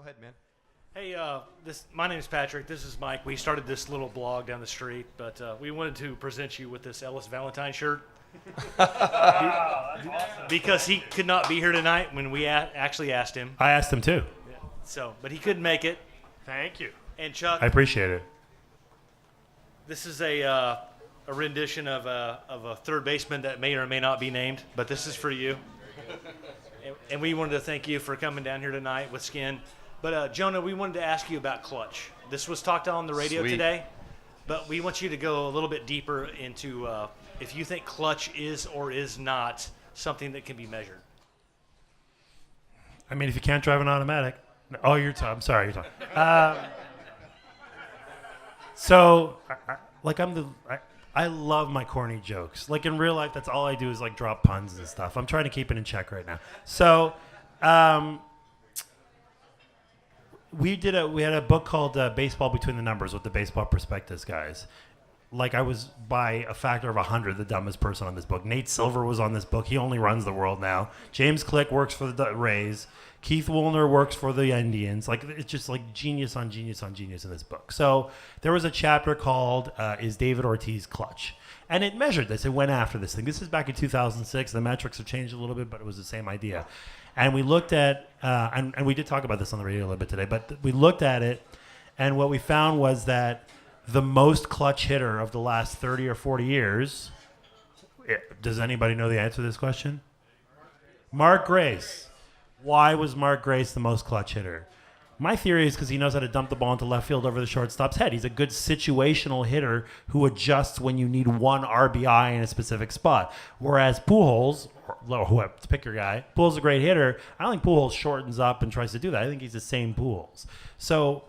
Go ahead, man. Hey, my name is Patrick. This is Mike. We started this little blog down the street, but we wanted to present you with this Ellis Valentine shirt. Because he could not be here tonight when we actually asked him. I asked him too. Yeah. But he couldn't make it. Thank you. And Chuck, I appreciate it. this is a rendition of a third baseman that may or may not be named, but this is for you. And we wanted to thank you for coming down here tonight with Skin. But Jonah, we wanted to ask you about clutch. This was talked on the radio today, but we want you to go a little bit deeper into if you think clutch is or is not something that can be measured. I mean, if you can't drive an automatic. Oh, I'm sorry, you're talking. I love my corny jokes. Like in real life, that's all I do is like drop puns and stuff. I'm trying to keep it in check right now. So, we had a book called Baseball Between the Numbers with the Baseball Prospectus guys. Like I was by a factor of 100 the dumbest person on this book. Nate Silver was on this book. He only runs the world now. James Click works for the Rays. Keith Woolner works for the Indians. Like it's just like genius on genius on genius in this book. So there was a chapter called Is David Ortiz Clutch? And it measured this. It went after this thing. This is back in 2006. The metrics have changed a little bit, but it was the same idea. And we looked at, and we did talk about this on the radio a little bit today, but we looked at it, and what we found was that the most clutch hitter of the last 30 or 40 years, does anybody know the answer to this question? Mark Grace. Why was Mark Grace the most clutch hitter? My theory is because he knows how to dump the ball into left field over the shortstop's head. He's a good situational hitter who adjusts when you need one RBI in a specific spot. Whereas Pujols, or whoever, pick your guy, Pujols is a great hitter. I don't think Pujols shortens up and tries to do that. I think he's the same Pujols. So,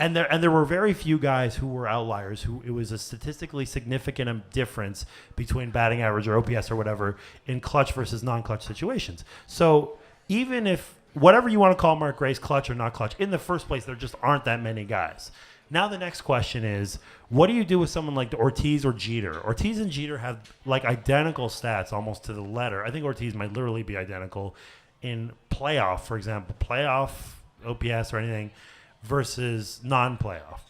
and there were very few guys who were outliers who it was a statistically significant difference between batting average or OPS or whatever in clutch versus non-clutch situations. So even if whatever you want to call Mark Grace clutch or not clutch, in the first place, there just aren't that many guys. Now the next question is, what do you do with someone like Ortiz or Jeter? Ortiz and Jeter have like identical stats almost to the letter. I think Ortiz might literally be identical in playoff, for example, playoff OPS or anything versus non-playoff.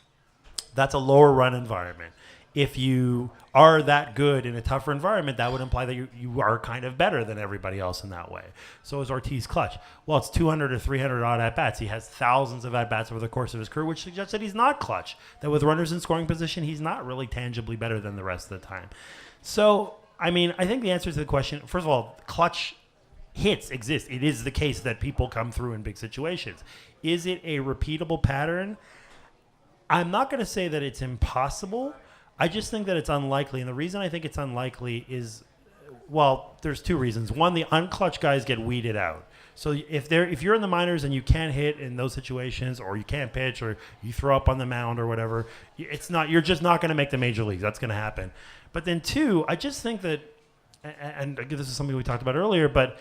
That's a lower run environment. If you are that good in a tougher environment, that would imply that you are kind of better than everybody else in that way. So is Ortiz clutch? Well, it's 200 or 300 odd at-bats. He has thousands of at-bats over the course of his career, which suggests that he's not clutch. That with runners in scoring position, he's not really tangibly better than the rest of the time. So, I mean, I think the answer to the question, first of all, clutch hits exist. It is the case that people come through in big situations. Is it a repeatable pattern? I'm not going to say that it's impossible. I just think that it's unlikely. And the reason I think it's unlikely is, well, there's two reasons. One, the unclutch guys get weeded out. So if you're in the minors and you can't hit in those situations, or you can't pitch, or you throw up on the mound or whatever, you're just not going to make the major leagues. That's going to happen. But then two, I just think that, and this is something we talked about earlier, but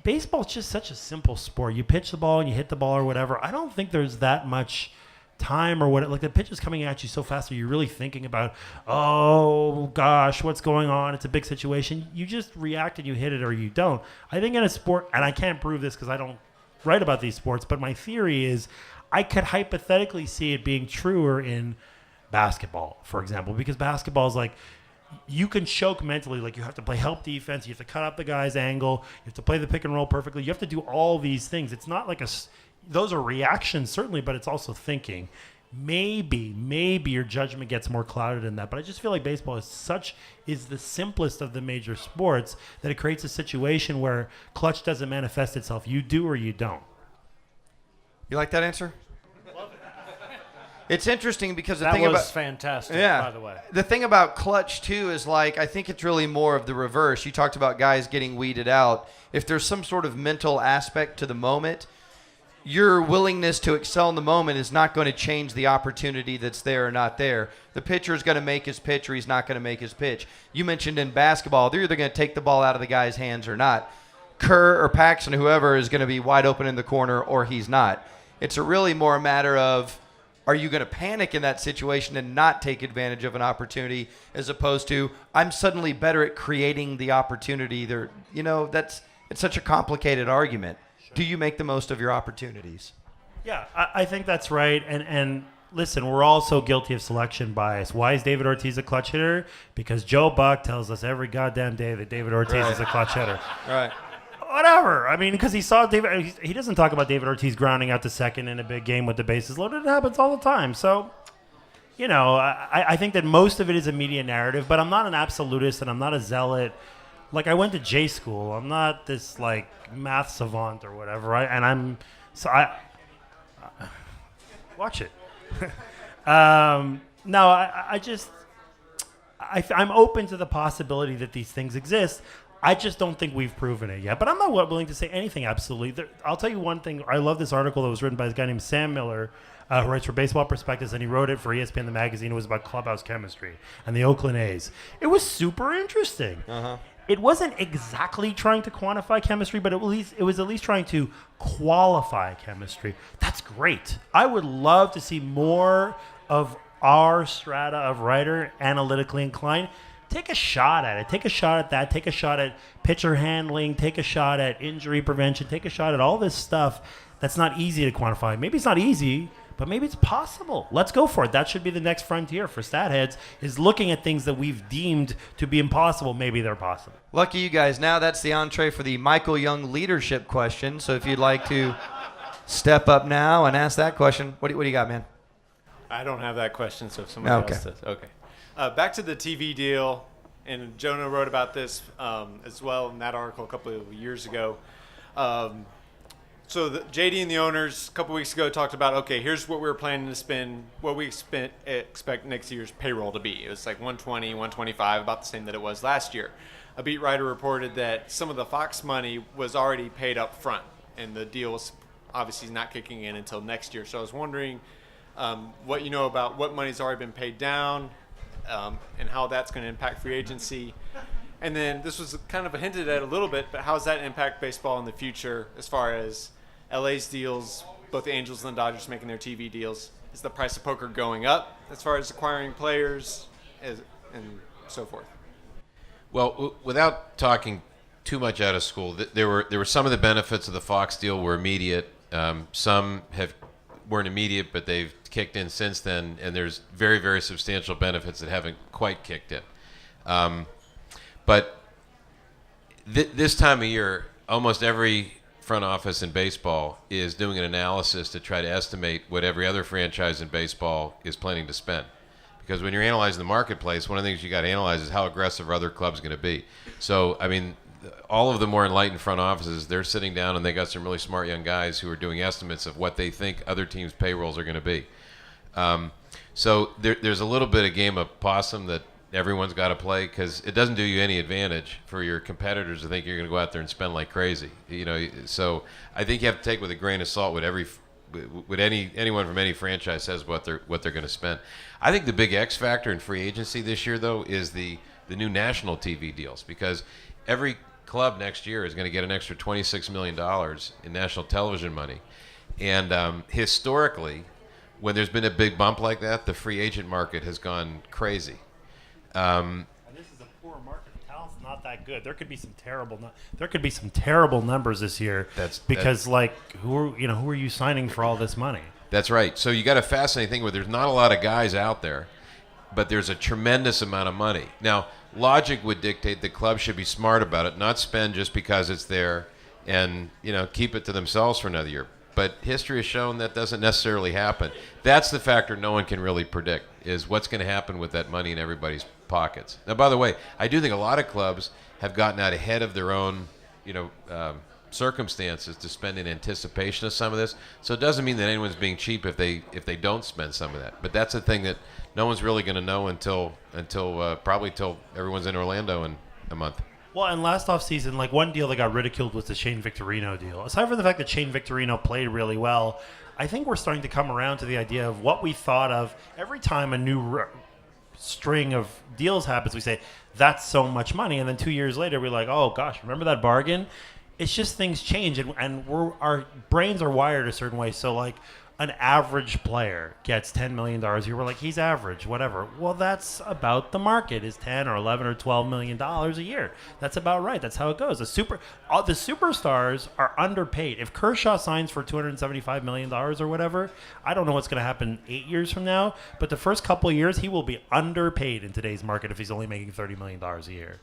baseball is just such a simple sport. You pitch the ball and you hit the ball or whatever. I don't think there's that much time or what, like the pitch is coming at you so fast. Are you really thinking about, oh gosh, what's going on? It's a big situation. You just react and you hit it or you don't. I think in a sport, and I can't prove this because I don't write about these sports, but my theory is I could hypothetically see it being truer in basketball, for example, because basketball is like, you can choke mentally. Like you have to play help defense. You have to cut up the guy's angle. You have to play the pick and roll perfectly. You have to do all these things. It's not like those are reactions certainly, but it's also thinking. Maybe your judgment gets more clouded in that. But I just feel like baseball is the simplest of the major sports that it creates a situation where clutch doesn't manifest itself. You do or you don't. You like that answer? It's interesting because that was fantastic, by the way. The thing about clutch, too, is like I think it's really more of the reverse. You talked about guys getting weeded out. If there's some sort of mental aspect to the moment, your willingness to excel in the moment is not going to change the opportunity that's there or not there. The pitcher is going to make his pitch or he's not going to make his pitch. You mentioned in basketball, they're either going to take the ball out of the guy's hands or not. Kerr or Paxson, whoever, is going to be wide open in the corner or he's not. It's really more a matter of, are you going to panic in that situation and not take advantage of an opportunity, as opposed to, I'm suddenly better at creating the opportunity? It's such a complicated argument. Sure. Do you make the most of your opportunities? Yeah, I think that's right. And listen, we're all so guilty of selection bias. Why is David Ortiz a clutch hitter? Because Joe Buck tells us every goddamn day that David Ortiz is a clutch hitter. Right. Whatever. I mean, because he saw David. He doesn't talk about David Ortiz grounding out to second in a big game with the bases loaded. It happens all the time. So, I think that most of it is a media narrative, but I'm not an absolutist and I'm not a zealot. Like, I went to J school. I'm not this, like, math savant or whatever. Watch it. No, I'm open to the possibility that these things exist. I just don't think we've proven it yet. But I'm not willing to say anything absolutely. I'll tell you one thing. I love this article that was written by this guy named Sam Miller, who writes for Baseball Prospectus, and he wrote it for ESPN The Magazine. It was about clubhouse chemistry and the Oakland A's. It was super interesting. It wasn't exactly trying to quantify chemistry, but it was at least trying to qualify chemistry. That's great. I would love to see more of our strata of writer analytically inclined. Take a shot at it. Take a shot at that. Take a shot at pitcher handling. Take a shot at injury prevention. Take a shot at all this stuff that's not easy to quantify. Maybe it's not easy, but maybe it's possible. Let's go for it. That should be the next frontier for stat heads, is looking at things that we've deemed to be impossible. Maybe they're possible. Lucky you guys. Now that's the entree for the Michael Young leadership question. So if you'd like to step up now and ask that question, what do you got, man? I don't have that question, so if somebody else does. Okay. Back to the TV deal, and Jonah wrote about this as well in that article a couple of years ago. So JD and the owners a couple weeks ago talked about, okay, here's what we were planning to spend, what we expect next year's payroll to be. It was like 120, 125, about the same that it was last year. A beat writer reported that some of the Fox money was already paid up front, and the deal was obviously not kicking in until next year. So I was wondering what you know about what money's already been paid down, and how that's going to impact free agency. And then this was kind of hinted at a little bit, but how does that impact baseball in the future as far as LA's deals, both the Angels and the Dodgers making their TV deals? Is the price of poker going up as far as acquiring players and so forth? Well, without talking too much out of school, there were some of the benefits of the Fox deal were immediate. Some weren't immediate, but they've kicked in since then, and there's very, very substantial benefits that haven't quite kicked in. But this time of year, almost every front office in baseball is doing an analysis to try to estimate what every other franchise in baseball is planning to spend. Because when you're analyzing the marketplace, one of the things you got to analyze is how aggressive are other clubs going to be. So, I mean, all of the more enlightened front offices, they're sitting down and they got some really smart young guys who are doing estimates of what they think other teams' payrolls are going to be. So there's a little bit of game of possum that everyone's got to play, because it doesn't do you any advantage for your competitors to think you're going to go out there and spend like crazy. So I think you have to take with a grain of salt what anyone from any franchise says what they're going to spend. I think the big X factor in free agency this year, though, is the new national TV deals, because every club next year is going to get an extra $26 million in national television money. And historically, when there's been a big bump like that, the free agent market has gone crazy. And this is a poor market. The talent's not that good. There could be some terrible numbers this year. Who are you signing for all this money? That's right. So you got a fascinating thing where there's not a lot of guys out there, but there's a tremendous amount of money. Now, logic would dictate the club should be smart about it, not spend just because it's there, and keep it to themselves for another year. But history has shown that doesn't necessarily happen. That's the factor no one can really predict, is what's going to happen with that money in everybody's pockets. Now, by the way, I do think a lot of clubs have gotten out ahead of their own, circumstances to spend in anticipation of some of this. So it doesn't mean that anyone's being cheap if they don't spend some of that. But that's the thing that no one's really going to know until everyone's in Orlando in a month. Well, and last offseason, one deal that got ridiculed was the Shane Victorino deal. Aside from the fact that Shane Victorino played really well, I think we're starting to come around to the idea of what we thought of every time a new string of deals happens. We say, that's so much money. And then 2 years later, we're like, oh, gosh, remember that bargain? it's just things change, and our brains are wired a certain way. So like an average player gets $10 million a year. We're like, he's average, whatever. Well, that's about the market is 10 or 11 or $12 million a year. That's about right. That's how it goes. The superstars are underpaid. If Kershaw signs for $275 million or whatever, I don't know what's going to happen 8 years from now, but the first couple of years, he will be underpaid in today's market if he's only making $30 million a year.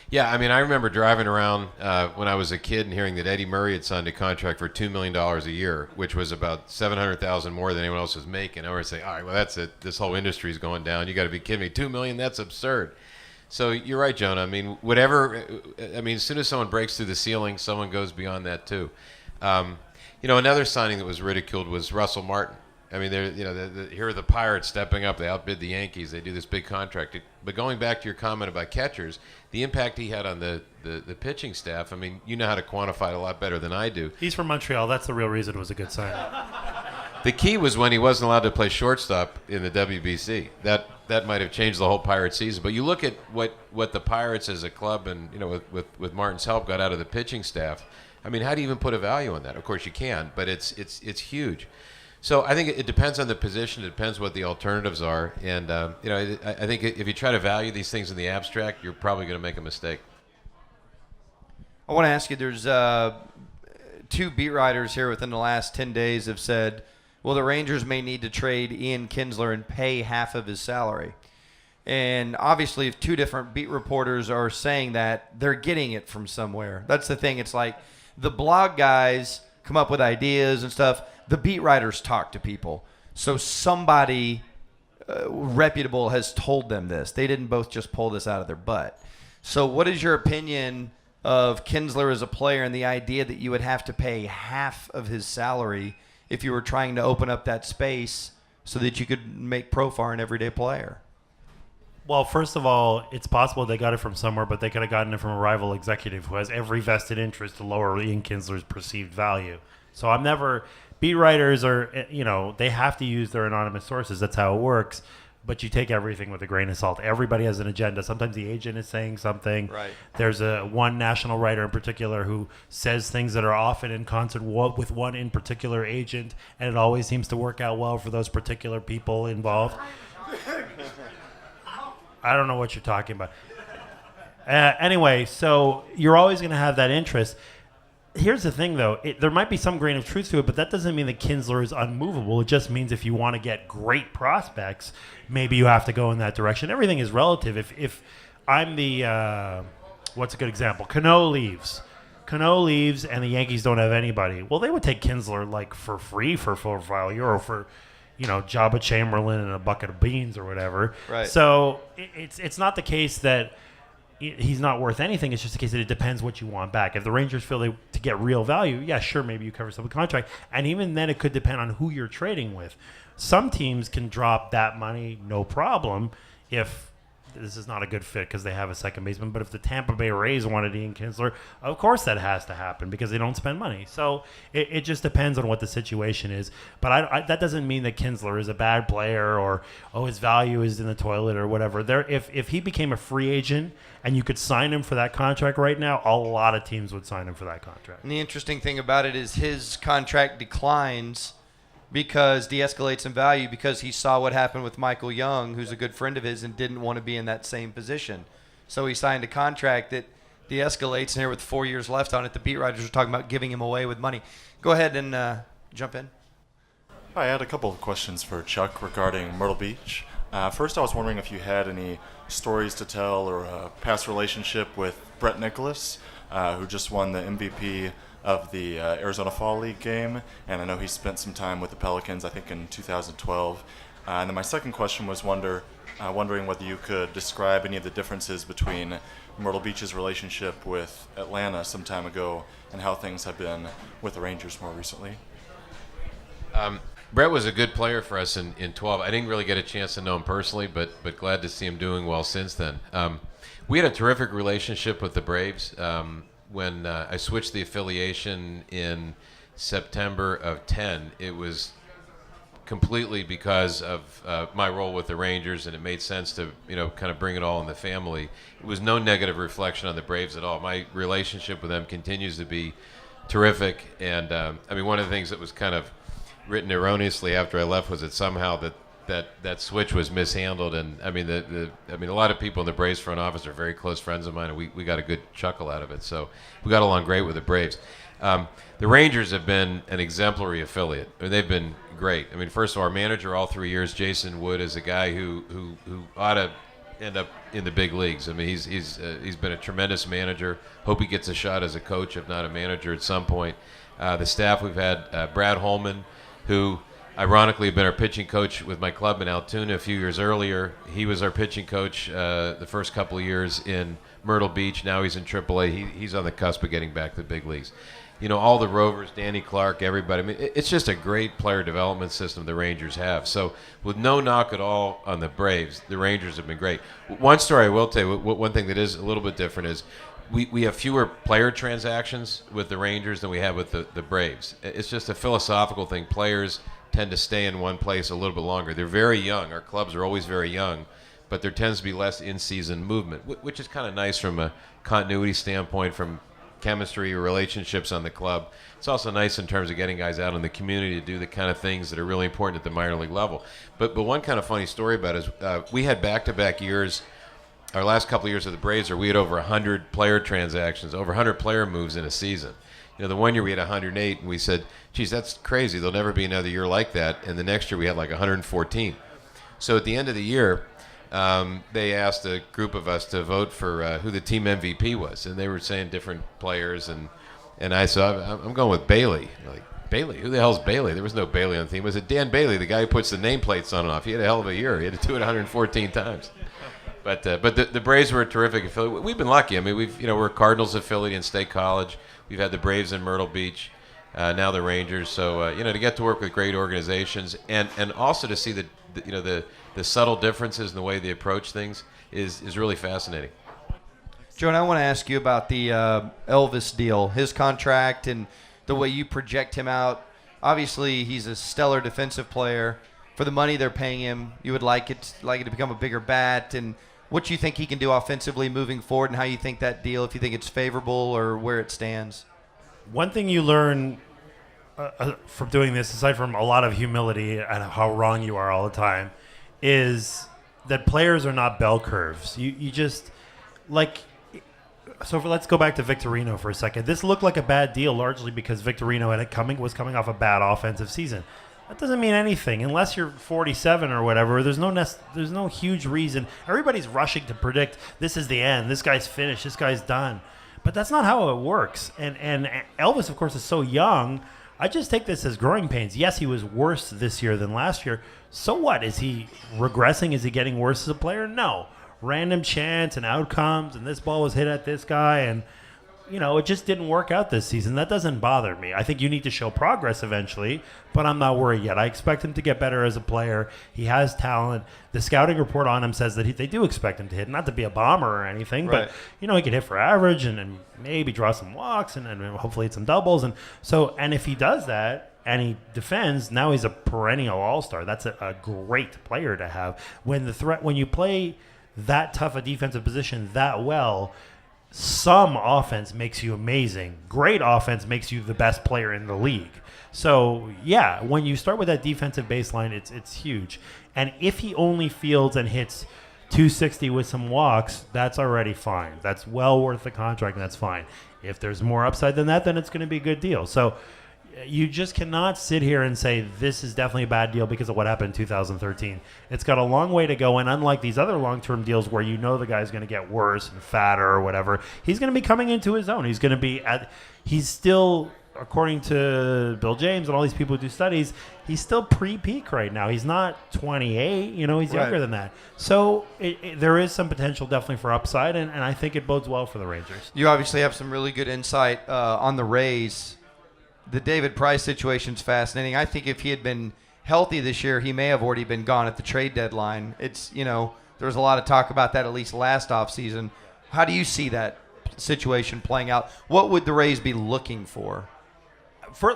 Yeah, I mean, I remember driving around when I was a kid and hearing that Eddie Murray had signed a contract for $2 million a year, which was about $700,000 more than anyone else was making. I was saying, all right, well, that's it. This whole industry is going down. You got to be kidding me. $2 million? That's absurd. So you're right, Jonah. I mean, as soon as someone breaks through the ceiling, someone goes beyond that too. Another signing that was ridiculed was Russell Martin. I mean, here are the Pirates stepping up. They outbid the Yankees. They do this big contract. But going back to your comment about catchers, the impact he had on the pitching staff, I mean, you know how to quantify it a lot better than I do. He's from Montreal. That's the real reason it was a good sign. The key was when he wasn't allowed to play shortstop in the WBC. That might have changed the whole Pirates season. But you look at what the Pirates as a club and, with Martin's help got out of the pitching staff. I mean, how do you even put a value on that? Of course you can, but it's huge. So I think it depends on the position. It depends what the alternatives are. And, I think if you try to value these things in the abstract, you're probably going to make a mistake. I want to ask you, there's two beat writers here within the last 10 days have said, well, the Rangers may need to trade Ian Kinsler and pay half of his salary. And obviously, if two different beat reporters are saying that, they're getting it from somewhere. That's the thing. It's like the blog guys come up with ideas and stuff. The beat writers talk to people. So somebody reputable has told them this. They didn't both just pull this out of their butt. So what is your opinion of Kinsler as a player and the idea that you would have to pay half of his salary if you were trying to open up that space so that you could make Profar an everyday player? Well, first of all, it's possible they got it from somewhere, but they could have gotten it from a rival executive who has every vested interest to lower Ian Kinsler's perceived value. So I'm never... Beat writers are, they have to use their anonymous sources. That's how it works. But you take everything with a grain of salt. Everybody has an agenda. Sometimes the agent is saying something. Right. There's one national writer in particular who says things that are often in concert with one in particular agent, and it always seems to work out well for those particular people involved. I don't know what you're talking about. Anyway, so you're always going to have that interest. Here's the thing, though. There might be some grain of truth to it, but that doesn't mean that Kinsler is unmovable. It just means if you want to get great prospects, maybe you have to go in that direction. Everything is relative. If I'm the what's a good example? Cano leaves, and the Yankees don't have anybody. Well, they would take Kinsler like for free for €4 for Jabba Chamberlain and a bucket of beans or whatever. Right. So it's not the case that he's not worth anything. It's just a case that it depends what you want back. If the Rangers feel to get real value, yeah, sure, maybe you cover some of the contract. And even then, it could depend on who you're trading with. Some teams can drop that money, no problem, if this is not a good fit because they have a second baseman. But if the Tampa Bay Rays wanted Ian Kinsler, of course that has to happen because they don't spend money. So it just depends on what the situation is. But that doesn't mean that Kinsler is a bad player or, his value is in the toilet or whatever. If he became a free agent and you could sign him for that contract right now, a lot of teams would sign him for that contract. And the interesting thing about it is his contract declines de-escalates in value because he saw what happened with Michael Young, who's a good friend of his, and didn't want to be in that same position. So he signed a contract that de-escalates, and here with 4 years left on it, the beat writers are talking about giving him away with money. Go ahead and jump in. Hi, I had a couple of questions for Chuck regarding Myrtle Beach. First, I was wondering if you had any stories to tell or a past relationship with Brett Nicholas, who just won the MVP of the Arizona Fall League game, and I know he spent some time with the Pelicans, I think in 2012. And then my second question was wondering whether you could describe any of the differences between Myrtle Beach's relationship with Atlanta some time ago and how things have been with the Rangers more recently. Brett was a good player for us in 12. I didn't really get a chance to know him personally, but glad to see him doing well since then. We had a terrific relationship with the Braves. When I switched the affiliation in September of 10, it was completely because of my role with the Rangers, and it made sense to kind of bring it all in the family. It was no negative reflection on the Braves at all. My relationship with them continues to be terrific, and I mean, one of the things that was kind of written erroneously after I left was that somehow that switch was mishandled, and I mean a lot of people in the Braves front office are very close friends of mine, and we got a good chuckle out of it. So we got along great with the Braves. The Rangers have been an exemplary affiliate. I mean, they've been great. I mean, first of all, our manager all 3 years, Jason Wood, is a guy who ought to end up in the big leagues. I mean, he's been a tremendous manager. Hope he gets a shot as a coach, if not a manager, at some point. The staff, we've had Brad Holman, who ironically had been our pitching coach with my club in Altoona a few years earlier. He was our pitching coach the first couple of years in Myrtle Beach. Now he's in AAA. He's on the cusp of getting back to the big leagues. All the Rovers, Danny Clark, everybody. I mean, it's just a great player development system the Rangers have. So with no knock at all on the Braves, the Rangers have been great. One story I will tell you, one thing that is a little bit different is we have fewer player transactions with the Rangers than we have with the Braves. It's just a philosophical thing. Players tend to stay in one place a little bit longer. They're very young. Our clubs are always very young, but there tends to be less in-season movement, which is kind of nice from a continuity standpoint, from chemistry or relationships on the club. It's also nice in terms of getting guys out in the community to do the kind of things that are really important at the minor league level. But one kind of funny story about it is we had back-to-back years. Our last couple of years of the Braves, we had over 100 player transactions, over 100 player moves in a season. The one year we had 108, and we said, geez, that's crazy. There'll never be another year like that. And the next year we had like 114. So at the end of the year, they asked a group of us to vote for who the team MVP was. And they were saying different players. And I said, I'm going with Bailey. Like, Bailey? Who the hell's Bailey? There was no Bailey on the team. It was Dan Bailey, the guy who puts the nameplates on and off. He had a hell of a year. He had to do it 114 times. But the Braves were a terrific affiliate. We've been lucky. I mean, we're a Cardinals affiliate in State College. We've had the Braves in Myrtle Beach, now the Rangers. So to get to work with great organizations and also to see the subtle differences in the way they approach things is really fascinating. Jonah, I want to ask you about the Elvis deal, his contract, and the way you project him out. Obviously, he's a stellar defensive player. For the money they're paying him, you would like it to become a bigger bat. And what you think he can do offensively moving forward, and how you think that deal, if you think it's favorable or where it stands. One thing you learn from doing this, aside from a lot of humility and how wrong you are all the time, is that players are not bell curves. You just, like, so let's go back to Victorino for a second. This looked like a bad deal largely because Victorino was coming off a bad offensive season. That doesn't mean anything unless you're 47 or whatever. There's no huge reason. Everybody's rushing to predict this is the end. This guy's finished. This guy's done. But that's not how it works. And Elvis, of course, is so young. I just take this as growing pains. Yes, he was worse this year than last year. So what? Is he regressing? Is he getting worse as a player? No. Random chance and outcomes, and this ball was hit at this guy, and it just didn't work out this season. That doesn't bother me. I think you need to show progress eventually, but I'm not worried yet. I expect him to get better as a player. He has talent. The scouting report on him says that they do expect him to hit, not to be a bomber or anything, right. But, he can hit for average and maybe draw some walks and hopefully hit some doubles. And if he does that and he defends, now he's a perennial all-star. That's a great player to have. When you play that tough a defensive position that well, some offense makes you amazing. Great offense makes you the best player in the league. So, yeah, when you start with that defensive baseline, it's huge. And if he only fields and hits 260 with some walks, that's already fine. That's well worth the contract, and that's fine. If there's more upside than that, then it's going to be a good deal. So you just cannot sit here and say this is definitely a bad deal because of what happened in 2013. It's got a long way to go, and unlike these other long-term deals where the guy's going to get worse and fatter or whatever, he's going to be coming into his own. He's still, according to Bill James and all these people who do studies, he's still pre-peak right now. He's not 28. He's younger than that. So there is some potential definitely for upside, and I think it bodes well for the Rangers. You obviously have some really good insight on the Rays. The David Price situation is fascinating. I think if he had been healthy this year, he may have already been gone at the trade deadline. It's, there was a lot of talk about that at least last offseason. How do you see that situation playing out? What would the Rays be looking for?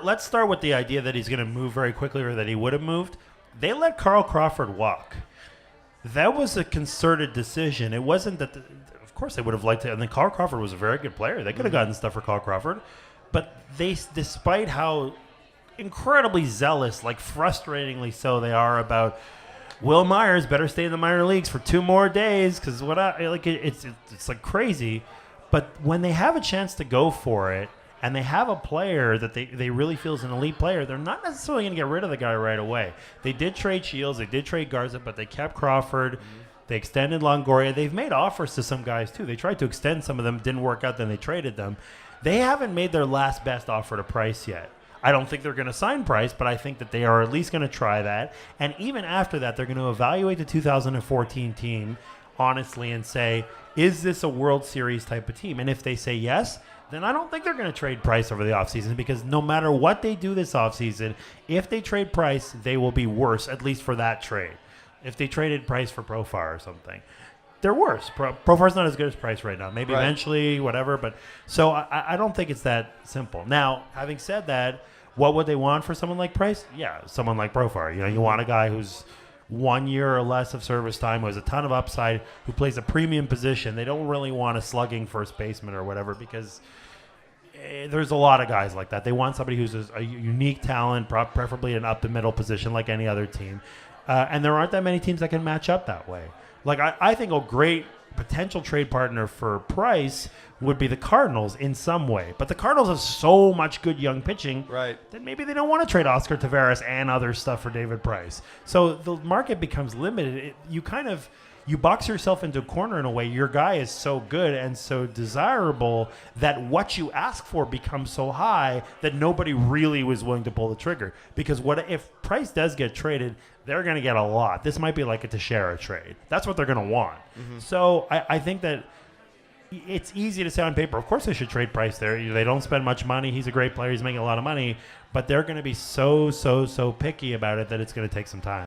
Let's start with the idea that he's going to move very quickly or that he would have moved. They let Carl Crawford walk. That was a concerted decision. It wasn't that, of course, they would have liked it. And then Carl Crawford was a very good player. They could have gotten stuff for Carl Crawford. But they, despite how incredibly zealous, like frustratingly so they are about Will Myers better stay in the minor leagues for 2 more days because it's like crazy. But when they have a chance to go for it and they have a player that they really feel is an elite player, they're not necessarily going to get rid of the guy right away. They did trade Shields, they did trade Garza, but they kept Crawford. They extended Longoria. They've made offers to some guys too. They tried to extend some of them, didn't work out, then they traded them. They haven't made their last best offer to Price yet. I don't think they're going to sign Price, but I think that they are at least going to try that. And even after that, they're going to evaluate the 2014 team honestly and say, is this a World Series type of team? And if they say yes, then I don't think they're going to trade Price over the offseason because no matter what they do this offseason, if they trade Price, they will be worse, at least for that trade. If they traded Price for Profar or something, they're worse. Profar's not as good as Price right now. Maybe eventually, whatever. But so I don't think it's that simple. Now, having said that, what would they want for someone like Price? Yeah, someone like Profar. You know, you want a guy who's 1 year or less of service time, who has a ton of upside, who plays a premium position. They don't really want a slugging first baseman or whatever because there's a lot of guys like that. They want somebody who's a unique talent, preferably an up-the-middle position like any other team. And there aren't that many teams that can match up that way. Like, I think a great potential trade partner for Price would be the Cardinals in some way. But the Cardinals have so much good young pitching that maybe they don't want to trade Oscar Taveras and other stuff for David Price. So the market becomes limited. You box yourself into a corner in a way. Your guy is so good and so desirable that what you ask for becomes so high that nobody really was willing to pull the trigger. Because what if Price does get traded, they're going to get a lot. This might be like a Teixeira trade. That's what they're going to want. So I think that it's easy to say on paper, of course they should trade Price there. They don't spend much money. He's a great player. He's making a lot of money. But they're going to be so picky about it that it's going to take some time.